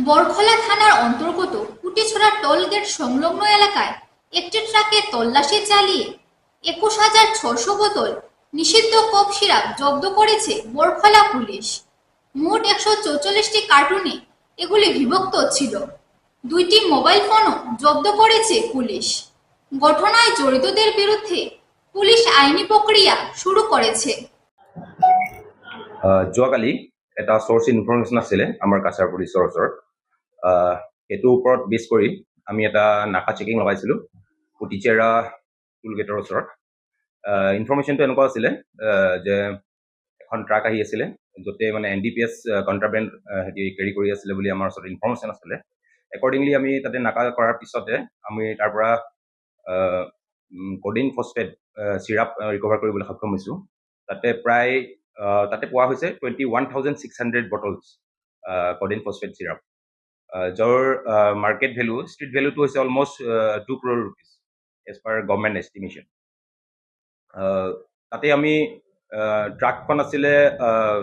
বরখলা থানার অন্তর্গত কুটিছড়া টোলগেট সংলগ্ন এলাকায় একটি ট্রাকে তল্লাশি চালিয়ে ২১,৬০০ বোতল নিষিদ্ধ কফ সিরাপ জব্দ করেছে বরখলা পুলিশ। মোট ১৪৪টি কার্টুনে এগুলি বিভক্ত ছিল। ২টি মোবাইল ফোনও জব্দ করেছে পুলিশ। ঘটনায় জড়িতদের বিরুদ্ধে পুলিশ আইনি প্ৰক্ৰিয়া শুরু করেছে। যোৱাকালি এটা চ'ৰ্চ ইনফৰমেশ্যন আছিলে আমাৰ কাছাৰ পুলিচৰ ওচৰত। এইটোৰ ওপৰত বেছ কৰি আমি এটা নাকা চেকিং লগাইছিলোঁ কুটিচেৰা টুল গেটৰ ওচৰত। ইনফৰমেশ্যনটো এনেকুৱা আছিলে যে এখন ট্ৰাক আহি আছিলে, য'তে মানে NDPS কণ্ট্ৰাবেণ্ড কেৰি কৰি আছিলে বুলি আমাৰ ওচৰত ইনফৰমেশ্যন আছিলে। একৰ্ডিংলি আমি তাতে নাকা কৰাৰ পিছতে আমি তাৰ পৰা কডিন ফচফেট চিৰাপ ৰিকভাৰ কৰিবলৈ সক্ষম হৈছোঁ। তাতে পোৱা হৈছে 21,600 বটলছ কডিন ফচফেট চিৰাপ, যাৰ মাৰ্কেট ভেলু, ষ্ট্ৰীট ভেলুটো হৈছে almost 2 crore rupees as per government estimation. তাতে আমি ট্ৰাকখন আছিলে,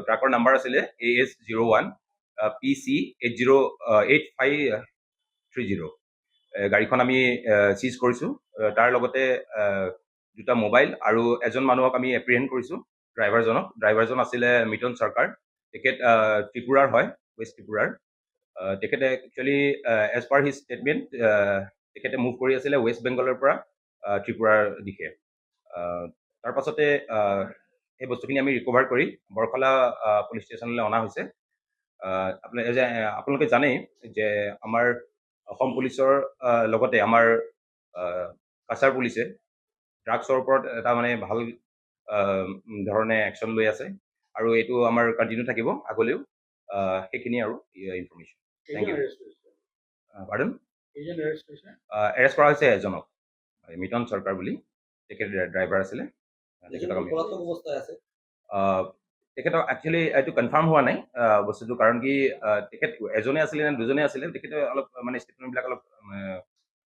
ট্ৰাকৰ নাম্বাৰ আছিলে AS01 PC 8530। গাড়ীখন আমি চিজ কৰিছোঁ। তাৰ লগতে 2টা মোবাইল আৰু এজন মানুহক আমি এপ্ৰিহেণ্ড কৰিছোঁ। ড্ৰাইভাৰজন আছিলে মিটন চৰকাৰ। তেখেত ত্ৰিপুৰাৰ হয়, ৱেষ্ট ত্ৰিপুৰাৰ। তেখেতে actually as per his statement তেখেতে মুভ কৰি আছিলে ৱেষ্ট বেংগলৰ পৰা ত্ৰিপুৰাৰ দিশে। তাৰ পাছতে সেই বস্তুখিনি আমি ৰিকভাৰ কৰি বৰখলা পুলিচ ষ্টেচনলৈ অনা হৈছে। আপোনালোকে জানেই যে আমাৰ অসম পুলিচৰ লগতে আমাৰ কাছাৰ পুলিচে ড্ৰাগছৰ ওপৰত এটা মানে ভাল ধৰণে একশ্যন লৈ আছে, আৰু এইটো আমাৰ কণ্টিনিউ থাকিব আগলৈও। সেইখিনি আৰু information. Thank you. Pardon? Arrest কৰা হৈছে এজনক, মিটন চৰকাৰ বুলি, তেখেত ড্ৰাইভাৰ আছিলে। তেখেতক একচুৱেলি এইটো কনফাৰ্ম হোৱা নাই বস্তুটো, কাৰণ কি তেখেত এজনে আছিলে নে দুজনে আছিলে, তেখেতে অলপ মানে ষ্টেটমেণ্টবিলাক অলপ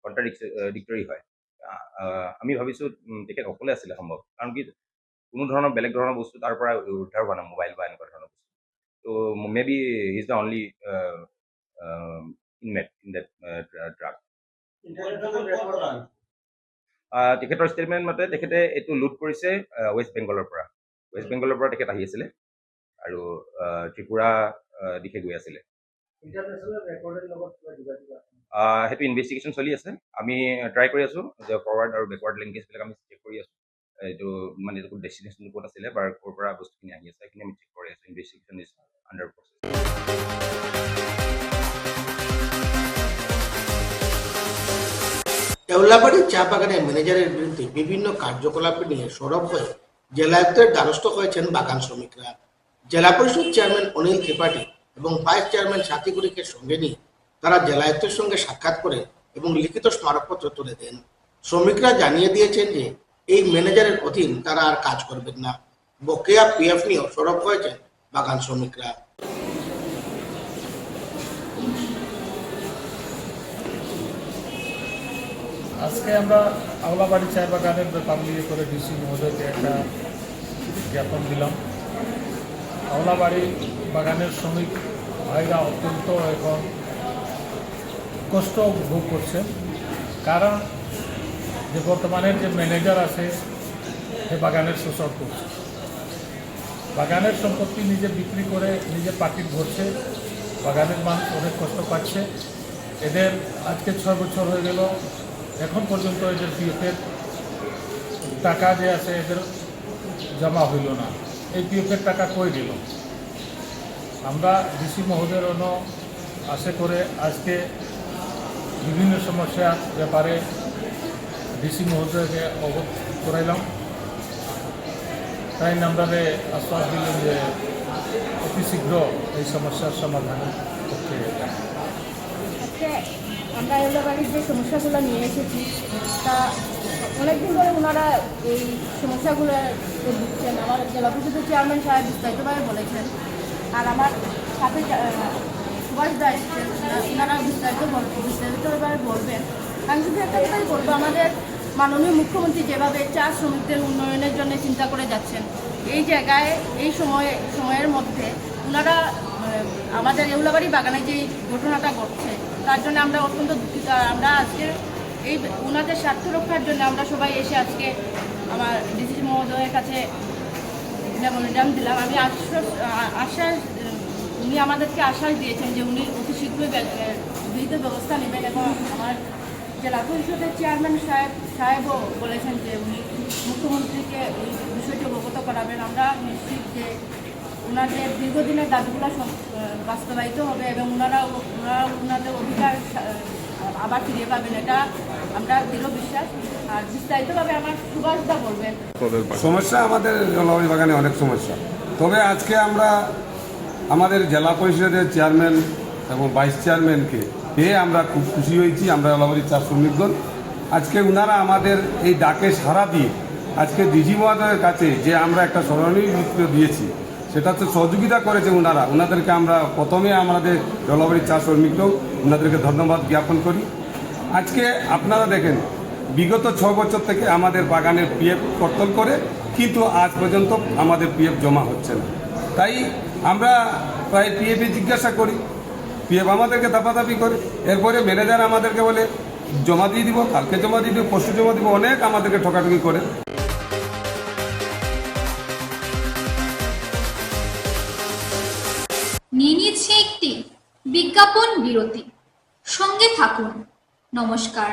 কণ্ট্ৰাডিক্টৰী হয়। আমি ভাবিছোঁ তেখেত অকলে আছিলে সম্ভৱ, কাৰণ কি কোনো ধৰণৰ বেলেগ ধৰণৰ বস্তু তাৰ পৰা উদ্ধাৰ হোৱা নাই, মোবাইল বা এনেকুৱা ধৰণৰ বস্তু। ত' maybe he is the only inmate in that drug. তেখেতৰ ষ্টেটমেণ্ট মতে তেখেতে এইটো লুট কৰিছে ৱেষ্ট বেংগলৰ পৰা তেখেত আহি আছিলে আৰু ত্ৰিপুৰা দিশে গৈ আছিলে। সেইটো ইনভেষ্টিগেশ্যন চলি আছে। আমি ট্ৰাই কৰি আছোঁ যে ফৰৱাৰ্ড আৰু বেকৱাৰ্ড লিংকেজবিলাক আমি চেক কৰি আছোঁ। এইটো মানে এইটো ডেষ্টিনেশ্যন ক'ত আছিলে বা ক'ৰ পৰা বস্তুখিনি আহি আছে, সেইখিনি আমি চেক কৰি আছোঁ। Investigation is under process. Deulabari চা বাগানের ম্যানেজারের বিরুদ্ধে বিভিন্ন কার্যকলাপ নিয়ে সরব হয়ে জেলায়ুক্তের দ্বারস্থ হয়েছেন বাগান শ্রমিকরা। জেলা পরিষদ চেয়ারম্যান অনিল ত্রিপাঠী এবং ভাইস চেয়ারম্যান সাথী গুরিকে সঙ্গে নিয়ে তারা জেলায়ুক্তের সঙ্গে সাক্ষাৎ করে এবং লিখিত স্মারকপত্র তুলে দেন। শ্রমিকরা জানিয়ে দিয়েছেন যে এই ম্যানেজারের অধীন তারা আর কাজ করবেন না। বকেয়া PF নিয়েও সরব হয়েছেন বাগান শ্রমিকরা। আজকে আমরা আওলাবাড়ি চা বাগানের ব্যাপার নিয়ে করে ডিসি মহোদয়কে একটা জ্ঞাপন দিলাম। আওলাবাড়ি বাগানের শ্রমিক ভাইরা অত্যন্ত এখন কষ্ট ভোগ করছেন, কারণ যে বর্তমানের যে ম্যানেজার আছে সে বাগানের শোষণ করছে। বাগানের সম্পত্তি নিজে বিক্রি করে নিজে পাকিট ভরছে, বাগানের মানুষ অনেক কষ্ট পাচ্ছে। এদের আজকে 6 বছর হয়ে গেল, এখন পর্যন্ত এদের PF-এর টাকা যে আছে এদের জমা হইল না। এই PF-এর টাকা কই গেল? আমরা ডিসি মহোদয়ের আশা করে আজকে বিভিন্ন সমস্যার ব্যাপারে ডিসি মহোদয়কে অবগত করাইলাম। তাই আমরা আশ্বাস দিলেন যে অতি শীঘ্র এই সমস্যার সমাধানের পক্ষে। আমরা আওলাবাড়ির যে সমস্যাগুলো নিয়ে এসেছি তা অনেকদিন ধরে ওনারা এই সমস্যাগুলো দিচ্ছেন। আমার জেলা পরিষদের চেয়ারম্যান সাহেব বিস্তারিতভাবে বলেছেন, আর আমার সাথে সুভাষ দাস ওনারা বিস্তারিতভাবে বলবেন। আমি শুধু একটা কথাই বলবো, আমাদের মাননীয় মুখ্যমন্ত্রী যেভাবে চা শ্রমিকদের উন্নয়নের জন্য চিন্তা করে যাচ্ছেন, এই জায়গায় এই সময়ের মধ্যে ওনারা আমাদের এউলাবাড়ি বাগানে যে ঘটনাটা ঘটছে তার জন্য আমরা অত্যন্ত দুঃখিত। আর আমরা আজকে এই ওনাদের স্বার্থ রক্ষার জন্য আমরা সবাই এসে আজকে আমার ডিসি মহোদয়ের কাছে মেমোরেন্ডাম দিলাম। আমি আশ্বাস উনি আমাদেরকে আশ্বাস দিয়েছেন যে উনি অতি শীঘ্রই বিহিত ব্যবস্থা নেবেন, এবং আমার জেলা পরিষদের চেয়ারম্যান সাহেবও বলেছেন যে উনি মুখ্যমন্ত্রীকে এই বিষয়টি অবগত করাবেন। আমরা নিশ্চিত যে ওনাদের দীর্ঘদিনের দাবিগুলো বাস্তবায়িত হবে এবং ওনারা ওনাদের অধিকার আবার ফিরিয়ে পাবেন, এটা আমরা দৃঢ় বিশ্বাস। আর বিস্তারিতভাবে আমার সুভাষদা বলবেন। সমস্যা আমাদের জলবায়ু বাগানে অনেক সমস্যা, তবে আজকে আমরা আমাদের জেলা পরিষদের চেয়ারম্যান এবং ভাইস চেয়ারম্যানকে পেয়ে আমরা খুব খুশি হয়েছি। আমরা জলবায়ু চা শ্রমিকগণ আজকে ওনারা আমাদের এই ডাকে সাড়া দিয়ে আজকে ডিজি মহোদয়ের কাছে যে আমরা একটা স্মরণীয়পত্র দিয়েছি, সেটা তো সহযোগিতা করেছে ওনাদেরকে আমরা প্রথমে আমাদের জলবায়ু চা শ্রমিকরাও ওনাদেরকে ধন্যবাদ জ্ঞাপন করি। আজকে আপনারা দেখেন বিগত 6 বছর থেকে আমাদের বাগানের পিএফ কর্তন করে, কিন্তু আজ পর্যন্ত আমাদের পিএফ জমা হচ্ছে না। তাই আমরা প্রায় পিএফে জিজ্ঞাসা করি, পিএফ আমাদেরকে দাপাদাপি করে, এরপরে ম্যানেজার আমাদেরকে বলে জমা দিয়ে দিব, কালকে জমা দিয়ে দিব, পরশু জমা দিব, অনেক আমাদেরকে ঠকাঠকি করে। নিয়ে নিচ্ছে একটি বিজ্ঞাপন বিরতি, সঙ্গে থাকুন। নমস্কার।